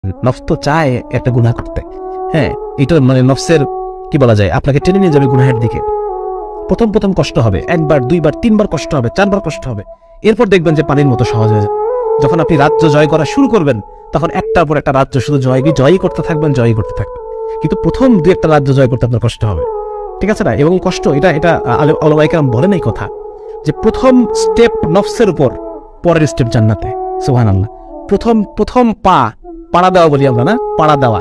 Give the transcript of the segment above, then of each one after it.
নফস তো চায় একটা গুনাহ করতে। হ্যাঁ, এটা মানে নফসের কি বলা যায়, আপনাকে টেনে নিয়ে যাবে গুনাহের দিকে। প্রথম প্রথম কষ্ট হবে, একবার দুইবার তিনবার কষ্ট হবে, চারবার কষ্ট হবে, এরপর দেখবেন যে পানির মতো সহজ হয়ে যায়। যখন আপনি রাজ্য জয় করা শুরু করবেন, তখন একটার পর একটা রাজ্য শুধু জয়ই করতে থাকবেন, জয়ই করতে থাকবেন। কিন্তু প্রথম দুই একটা রাজ্য জয় করতে আপনার কষ্ট হবে, ঠিক আছে না? এবং কষ্ট এটা এটা ওলামায়ে কেরাম বলেন এই কথা, যে প্রথম স্টেপ নফসের উপর, পরের স্টেপ জান্নাতে। সুবহানাল্লাহ। প্রথম প্রথম পাড়া দেওয়া বলি আমরা না, পাড়া দেওয়া।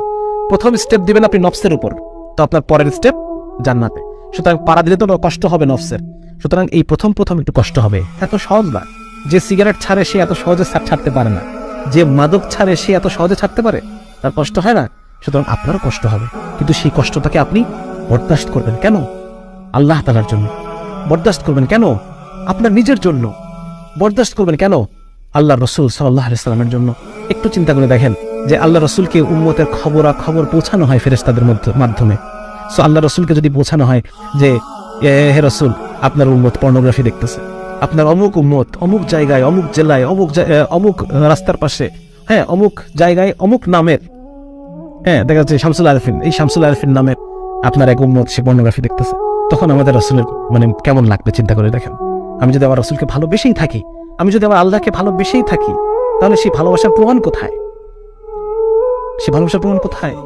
প্রথম স্টেপ দিবেন আপনি নফসের উপর, তো আপনার পরের স্টেপ জান্নাতে। সুতরাং পাড়া দিলে তো কষ্ট হবে নফসের, সুতরাং এই প্রথম প্রথম একটু কষ্ট হবে। এত সহজ না। যে সিগারেট ছাড়ে সে এত সহজে ছাড়তে পারে না, যে মাদক ছাড়ে সে এত সহজে ছাড়তে পারে, তার কষ্ট হয় না। সুতরাং আপনারও কষ্ট হবে, কিন্তু সেই কষ্টটাকে আপনি বরদাস্ত করবেন কেন? আল্লাহ তাআলার জন্য। বরদাস্ত করবেন কেন? আপনার নিজের জন্য। বরদাস্ত করবেন কেন? আল্লাহ রসুল সাল্লাল্লাহু আলাইহি ওয়াসাল্লামের জন্য। একটু চিন্তা করে দেখেন যে আল্লাহ রসুলকে উম্মতের খবর পৌঁছানো হয় ফেরেশতাদের মাধ্যমে। সো আল্লাহ রসুলকে যদি পৌঁছানো হয় যে হে রসুল, আপনার উম্মত পর্নোগ্রাফি দেখতেছে, আপনার অমুক উম্মত অমুক জায়গায়, অমুক জেলায়, অমুক রাস্তার পাশে, হ্যাঁ অমুক জায়গায়, অমুক নামের, হ্যাঁ দেখা যাচ্ছে শামসুল আরিফিন, এই শামসুল আরিফিন নামের আপনার এক উম্মত সে পর্নোগ্রাফি দেখতেছে, তখন আমাদের রসুলের মানে কেমন লাগবে চিন্তা করে দেখেন। আমি যদি আমার রসুলকে ভালোবেসেই থাকি, আমি যদি আমার আল্লাহকে ভালোবেসেই থাকি, তাহলে সেই ভালোবাসার প্রমাণ কোথায়? সে ভালোবাসার প্রমাণ কোথায়?